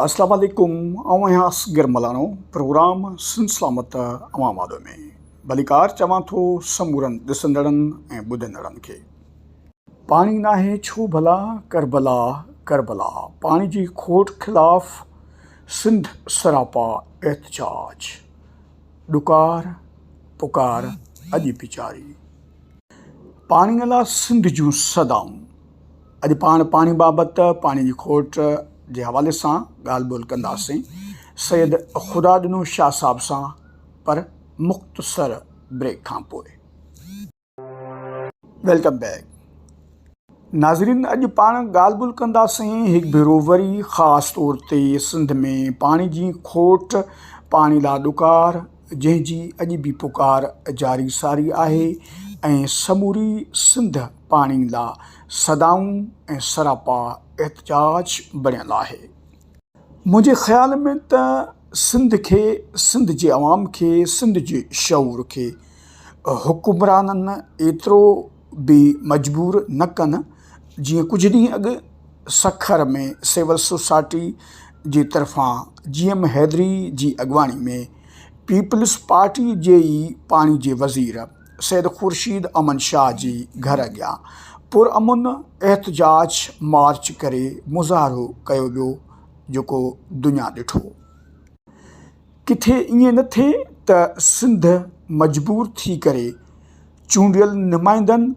अस्सलाम वालेकुम आऊं असगर मलानो प्रोग्राम सिंध सलामत अवाम आदो में भलीकार चवां थो समूरनि ॾिसंदड़नि ऐं ॿुधंदड़नि खे। पाणी नाहे छो भला करबला करबला, पाणी जी खोट ख़िलाफ़ सिंध सरापा एहतजाज, ॾुकार पुकार अॼु पिचारी। पाणीअ लाइ सिंध जूं सदाऊं। अॼु पाण पाणी बाबति पाणी जी खोट जे हवाले सां ॻाल्हि ॿोल कंदासीं सैयद ख़ुदा ॾिनो शाह साहब सां, पर मुख़्तसर ब्रेक खां पोइ। वेलकम बैक नाज़रीन। अॼु पाण ॻाल्हि ॿोल कंदासीं हिकु भेरो वरी ख़ासि तौर ते सिंध में पाणी जी खोट, पाणी लाइ ॾुकार, जंहिंजी अॼु बि पुकार जारी सारी आहे ऐं समूरी सिंध पाणी लाइ सदाऊं ऐं सरापा एहतजाज बणियल आहे। मुंहिंजे ख़्याल में त सिंध खे, सिंध जे अवाम खे, सिंध जे शऊर खे हुकुमराननि एतिरो बि मजबूर न कनि जीअं कुझु ॾींहं अॻु सखर में सिविल सोसाइटी जे तरफ़ां GM हैदरी जी अॻवानी में पीपल्स पार्टी जे ई पाणी जे वज़ीर सैयद ख़ुर्शीद अमन शाह जी घर अॻियां पुरअमन एहतजाज मार्च करे मुज़ाहिरो कयो वियो, जेको दुनिया ॾिठो। किथे ईअं न थिए त सिंध मजबूर थी करे चूंडियल नुमाइंदनि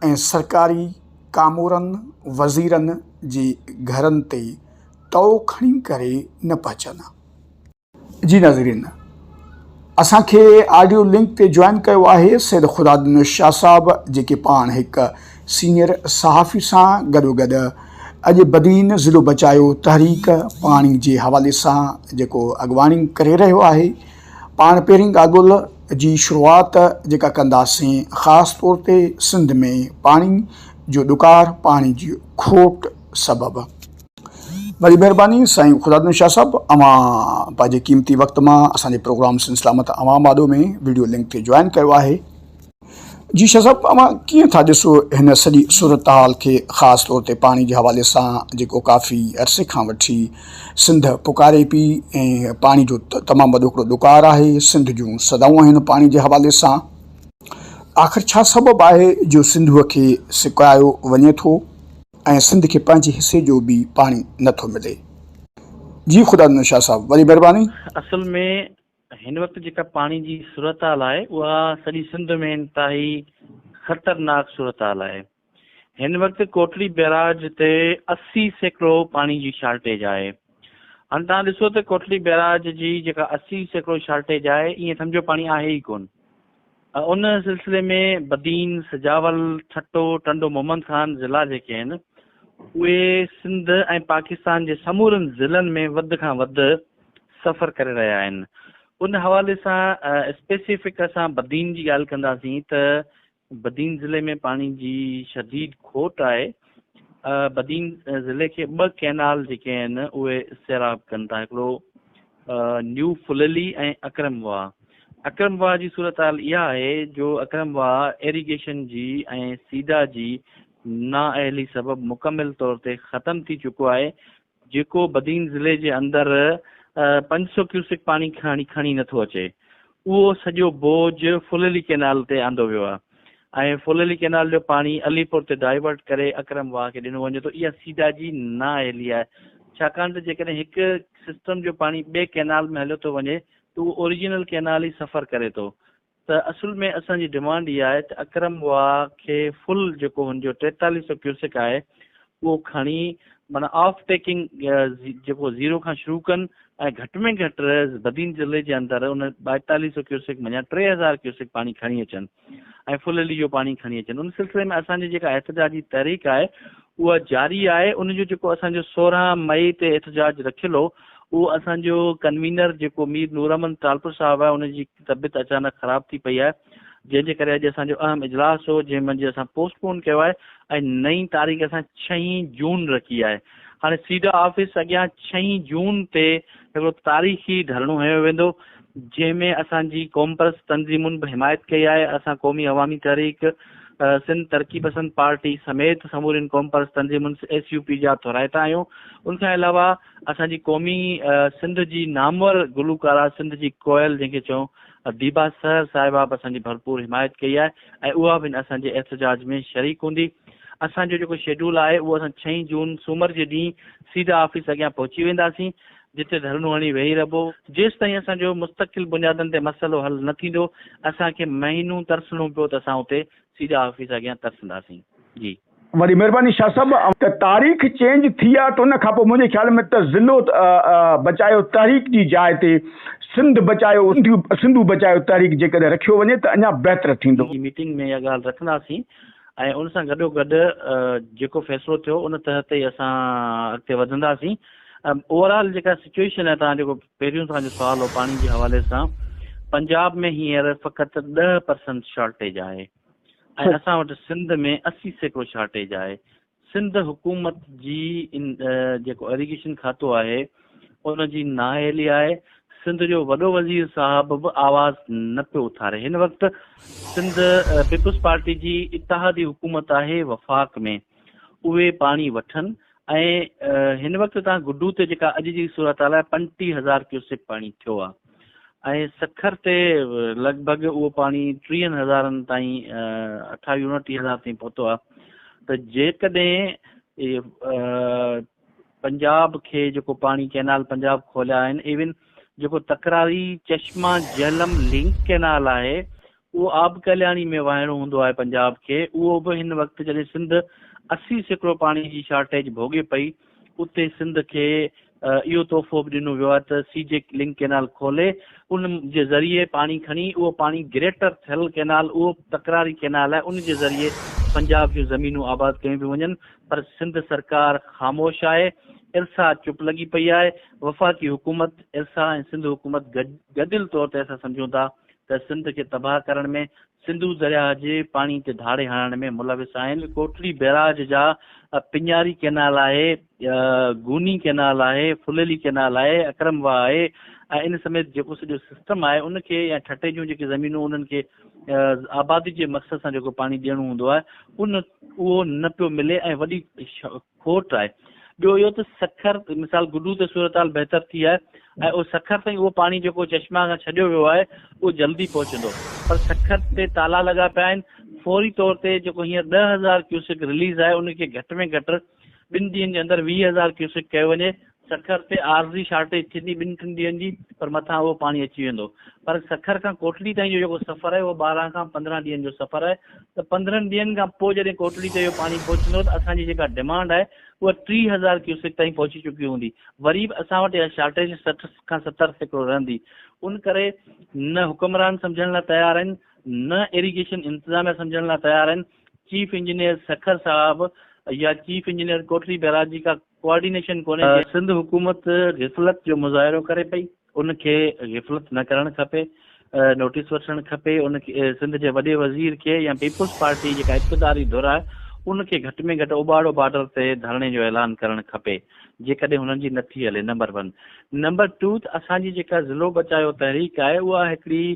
ऐं सरकारी कामोरनि वज़ीरनि जे घरनि ते तओ खणी करे न पहुचनि। जी नाज़रीन, असांखे ऑडियो लिंक ते जॉइन कयो आहे सैयद ख़ुदा ॾिनो शाह साहब, जेके पाण हिकु सीनियर सहाफ़ी सां गॾोगॾु अॼु बदीन ज़िलो बचायो तहरीक पाणी जे हवाले सां जेको अॻवानी करे रहियो आहे। पाण पहिरीं ॻाल्हि ॿोल जी शुरूआति जेका कंदासीं ख़ासि तौर ते सिंध में पाणी जो ॾुकार, पाणी जी खोट सबबि। वरी महिरबानी साईं ख़ुदा ॾिनो शाह साहब, अवां पंहिंजे क़ीमती वक़्त मां असांजे प्रोग्राम सिंध सलामत अवाम आदो में वीडियो लिंक ते जॉइन कयो आहे। जी शाह साहब, अवां कीअं था ॾिसो हिन सॼी सूरत हाल खे, ख़ासि तौर ते पाणी जे हवाले सां जेको काफ़ी अरसे खां वठी सिंध पुकारे पई ऐं पाणी जो तमामु वॾो हिकिड़ो ॾुकार आहे, सिंध जूं सदाऊं आहिनि पाणी जे हवाले सां। आख़िर छा सबबु आहे जो सिंधूअ खे सिकायो वञे थो ऐं सिंध खे पंहिंजे हिसे जो बि पाणी नथो मिले? जी ख़ुदा ॾिनो शाह साहब, वरी महिरबानी। असल में हिन वक़्तु जेका पाणी जी सूरत हाल आहे उहा सॼी सिंध में इंतिहाई ख़तरनाक सूरत हाल आहे। हिन वक़्तु कोटली बैराज ते 80% पाणी जी शॉर्टेज आहे। हाणे तव्हां ॾिसो त कोटली बैराज जी जेका 80% शॉर्टेज आहे, ईअं सम्झो पाणी आहे ई कोन। उन सिलसिले में बदीन, सजावल, ठट्टो, टंडो, मोहम्मद खान ज़िला जेके आहिनि उहे सिंध ऐं पाकिस्तान जे समूरनि ज़िलनि में वधि खां वधि सफ़र करे रहिया आहिनि। उन हवाले सां स्पेसिफिक असां बदीन जी ॻाल्हि कंदासीं त बदीन ज़िले में पाणी जी शदीद खोट आहे। बदीन ज़िले खे 2 कैनाल जेके आहिनि उहे सैराब कनि था, हिकिड़ो न्यू फुलली ऐं अक्रमवाह। अक्रमवाह जी सूरत हाल इहा आहे जो अक्रमवाह इरिगेशन जी ऐं सीदा जी नाअहली सबबि मुकमिल तौर ते ख़तम थी चुको आहे, जेको बदीन ज़िले जे अंदरि 500 क्यूसिक पाणी खणी नथो अचे। उहो सॼो बोझ फुलली कैनाल ते आंदो वियो आहे ऐं फुलली कैनाल जो पाणी अलीपुर ते डाइवर्ट करे अक्रमवाह खे ॾिनो वञे थो। इहा सीधा जी नाअहली आहे, छाकाणि त जेकॾहिं हिकु सिस्टम जो पाणी ॿिए कैनाल में हलियो थो वञे त उहो ओरिजिनल कैनाल ई सफ़र करे थो। त असुल में असांजी डिमांड इहा आहे त अक्रमवाह खे फुल जेको हुनजो 4300 क्यूसिक आहे उहो खणी माना ऑफ टेकिंग जेको ज़ीरो खां शुरू कनि ऐं घटि में घटि बदीन ज़िले जे अंदरि उन 4200 क्यूसिक माना 3000 क्यूसिक पाणी खणी अचनि ऐं फुलली जो पाणी खणी अचनि। उन सिलसिले में असांजी जेका एहतजाजी तहरीक आहे उहा जारी आहे। उनजो जेको असांजो 16 मई ते एहतजाज रखियलु हो, उहो असांजो कन्वीनर जेको मीर नूर अहमद तालपुर साहिबु आहे, उनजी तबियत अचानक ख़राबु थी पई आहे, जंहिंजे करे अॼु असांजो अहम इजलास हो जंहिं मंझि असां पोस्टपोन कयो आहे ऐं नई तारीख़ असां 6 जून रखी आहे। हाणे सीधा ऑफिस अॻियां 6 जून ते हिकिड़ो तारीख़ी धरणो हयो वेंदो, जंहिंमें असांजी क़ौम परस्त तंज़ीमुनि बि हिमायत कई आहे। असां क़ौमी अवामी तहरीक सिंध तरक़ी पसंद पार्टी समेत समूरियुनि क़ौमपरस्त तंज़ीमुनि SUP जा थोराइता आहियूं। उनखां अलावा असांजी क़ौमी सिंध जी नामवर गुलूकारा सिंध जी कोयल जंहिंखे चऊं दीबा सर साहिबा बि असांजी भरपूर हिमायत कई आहे ऐं उहा बि असांजे एहतजाज में शरीक हूंदी। असांजो जेको शेड्यूल आहे उहो असां 6 जून सूमर जे ॾींहुं सीधा ऑफिस अॻियां पहुची वेंदासीं, जिते धरणो हणी वेही रहिबो। जेसि ताईं असांजो मुस्तक़िल बुनियादनि ते मसइलो हल न थींदो असांखे महीनूं तरसणो पियो त असां उते सीधा ऑफिस अॻियां तरसंदासीं। जी वॾी महिरबानी शाह साहब। त तारीख़ चेंज थी आहे त उन खां पोइ मुंहिंजे ख़्याल में त ज़िलो बचायो तहरीक जी जाइ ते सिंध बचायो सिंधू बचायो तहरीक जेकॾहिं रखियो वञे त अञा बहितर थींदो। मीटिंग में इहा ॻाल्हि रखंदासीं ऐं उन सां गॾोगॾु जेको फ़ैसिलो थियो उन तहत ई असां अॻिते वधंदासीं। ओवरऑल जेका सिचुएशन आहे, तव्हां जेको पहिरियों तव्हांजो सुवाल हो पाणी जे हवाले सां, पंजाब में हींअर फ़क़ति 10% शॉर्टेज आहे ऐं असां वटि सिंध में 80% शॉर्टेज आहे। सिंध हुकूमत जी जेको इरिगेशन खातो आहे उन जी नाअहली आहे। सिंध जो वॾो वज़ीर साहब बि आवाज़ न पियो उथारे। हिन वक़्तु सिंध पीपुल्स पार्टी जी इतिहादी हुकूमत आहे वफ़ाक़ में, उहे पाणी वठनि ऐं हिन वक़्तु तव्हां गुड्डू ते जेका अॼु जी सूरत हाल आहे 35,000 क्यूसेक पाणी थियो आहे ऐं सखर ते लॻभॻि उहो पाणी 30,000 ताईं 28-29,000 ताईं पहुतो आहे। त जेकॾहिं पंजाब खे जेको पाणी कैनाल पंजाब खोलिया आहिनि, इवन जेको तकरारी चश्मा झेलम लिंक कैनाल आहे उहो आब कल्याणी में वहिणो हूंदो आहे पंजाब खे, उहो बि हिन वक़्तु जॾहिं सिंध 80% पाणी जी शॉर्टेज भोॻे पई, उते सिंध खे इहो तोहफ़ो बि ॾिनो वियो आहे त सीजे लिंक कैनाल खोले उन जे ज़रिए पाणी खणी उहो पाणी ग्रेटर थियल कैनाल, उहो तकरारी कैनाल आहे, उन जे ज़रिए पंजाब जूं ज़मीनूं आबाद कयूं पियूं वञनि। पर सिंध सरकार ख़ामोश आहे, इरसा चुप लॻी पई आहे। वफ़ाक़ी हुकूमत, इरसा ऐं सिंध हुकूमत गॾियल तौर ते असां सम्झूं था त सिंध खे तबाह करण में, सिंधू दरिया जे पाणी ते धाड़े हणण में मुलविस आहिनि। कोटली बैराज जा पिंजारी कैनाल आहे, गूनी कैनाल आहे, फुलेली कैनाल आहे, अकरमवा आहे ऐं इन समेत जेको सॼो सिस्टम आहे उनखे या ठटे जूं जेके ज़मीनूं उन्हनि खे आबादी जे मक़सद सां जेको पाणी ॾियणो हूंदो आहे उहो न पियो मिले ऐं वॾी खोट आहे। ॿियो इहो त सखर मिसाल गुड्डू ते सूरत हाल बहितर थी आहे ऐं उहो सखर ताईं उहो पाणी जेको चश्मा खां छॾियो वियो आहे उहो जल्दी पहुचंदो, पर सखर ते ताला लॻा पिया आहिनि। फौरी तौर ते जेको हींअर 10,000 क्यूसेक रिलीज़ आहे उनखे घटि में घटि 2 ॾींहंनि जे अंदरि 20,000 क्यूसेक कयो वञे। सखर ते आरज़ी शॉर्टेज थींदी 2-3 ॾींहंनि जी, पर मथां उहो पाणी अची वेंदो। पर सखर खां कोटली ताईं जो जेको सफ़र आहे उहो 12 खां 15 ॾींहंनि जो सफ़र आहे। त 15 ॾींहंनि खां पोइ जॾहिं कोटली ते इहो पाणी पहुचंदो त असांजी जेका डिमांड आहे उहा 30,000 क्यूसेक ताईं पहुची चुकी हूंदी। वरी बि असां वटि इहा शॉर्टेज 60 खां 70% रहंदी। उन करे न हुक्मरान सम्झण लाइ तयारु आहिनि, न इरिगेशन इंतिज़ामिया सम्झण लाइ तयारु आहिनि। चीफ इंजीनियर सखर साहब या चीफ इंजीनियर कोटली बैराज जी का कोऑर्डिनेशन कोन्हे। सिंध हुकूमत गिफ़लत जो मुज़ाहिरो करे पई, उनखे गिफ़लत न करणु खपे, नोटिस वठणु खपे। उनखे सिंध जे वॾे वज़ीर खे या पीपुल्स पार्टी जेका इक़्तिदारी धुर आहे उनखे घटि में घटि उबाड़ो बॉर्डर ते धरणे जो ऐलान करणु खपे जेकॾहिं हुननि जी नथी हले। नंबर 1। नंबर 2 त असांजी जेका ज़िलो बचायो तहरीक आहे उहा हिकिड़ी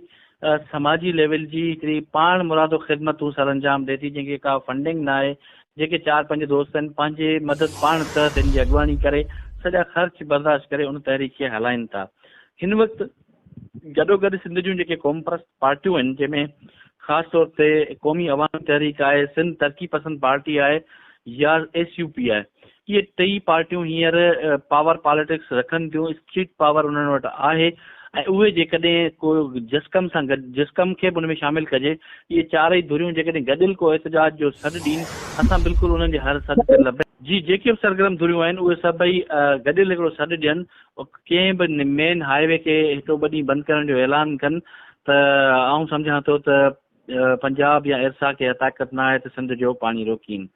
समाजी लेवल जी हिकिड़ी पाण मुरादो ख़िदमतूं सर अंजाम ॾिए थी, जंहिंखे का फंडिंग न आहे, जेके 4-5 दोस्त आहिनि पंहिंजे मदद पाण त हिन जी अॻुवाणी करे सॼा ख़र्च बर्दाश्त करे उन तहरीक खे हलाइनि था। हिन वक़्तु गॾोगॾु सिंध जूं जेके क़ौम परस्त पार्टियूं आहिनि, जंहिंमें ख़ासि तौर ते क़ौमी अवामी तहरीक आहे, सिंध तरक़ी पसंद पार्टी आहे या SUP आहे, इहे टई पार्टियूं हींअर पावर पॉलिटिक्स रखनि थियूं। स्ट्रीट पावर उन्हनि वटि आहे ऐं उहे जेकॾहिं को जिस्कम सां गॾु जिस्कम खे बि उन में शामिलु कजे, इहे चारई धुरियूं जेकॾहिं गॾियल को एहतजाज जो सॾु ॾियनि, असां बिल्कुलु उन्हनि जे हर सॾ ते लभे जी जेके बि सरगर्म धुरियूं आहिनि उहे सभई गॾियल हिकिड़ो सॾु ॾियनि, कंहिं बि मेन हाईवे खे हिकिड़ो 2 ॾींहं बंदि करण जो ऐलान कनि। त आउं सम्झां थो त पंजाब या इरसा खे ताक़त न आहे त सिंध जो पाणी रोकीनि।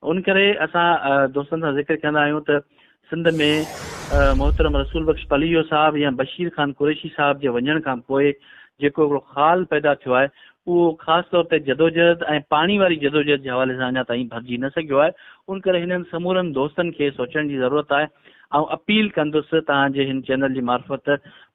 उन करे असां दोस्तनि सां ज़िक्र कंदा आहियूं त सिंध में मोहतरम रसूल बख्श पलियो साहब या बशीर ख़ान कुरैशी साहब जे वञण खां पोइ जेको हिकिड़ो ख़ाल पैदा थियो आहे उहो ख़ासि तौर ते जदोजहद ऐं पाणी वारी जदोजहद जे हवाले सां अञा ताईं भरिजी न सघियो आहे। उन करे हिननि समूरनि दोस्तनि खे सोचण जी ज़रूरत आहे। ऐं अपील कंदुसि तव्हांजे हिन चैनल जी मार्फत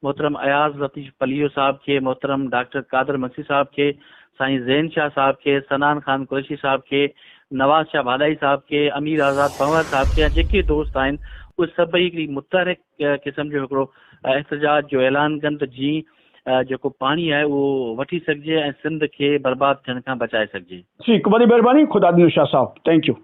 मोहतरम अयाज़ लतीफ़ पलियो साहब खे, मोहतरम डॉक्टर कादर मसी साहब खे, साईं ज़ैन शाह साहब खे, सनान ख़ान कुरैशी साहब खे, नवाज़ शाह भाॾाई साहब खे, अमीर आज़ाद पंवर साहब खे, या जेके दोस्त आहिनि उहे सभई हिकिड़ी मुतहरिक क़िस्म जो हिकिड़ो एहतजाज जो ऐलान कनि त जीअं जेको पाणी आहे उहो वठी सघिजे ऐं सिंध खे बर्बाद थियण खां बचाए सघिजे। ठीकु, वॾी महिरबानी, ख़ुदा ॾींदो शाह साहब, थैंक यू।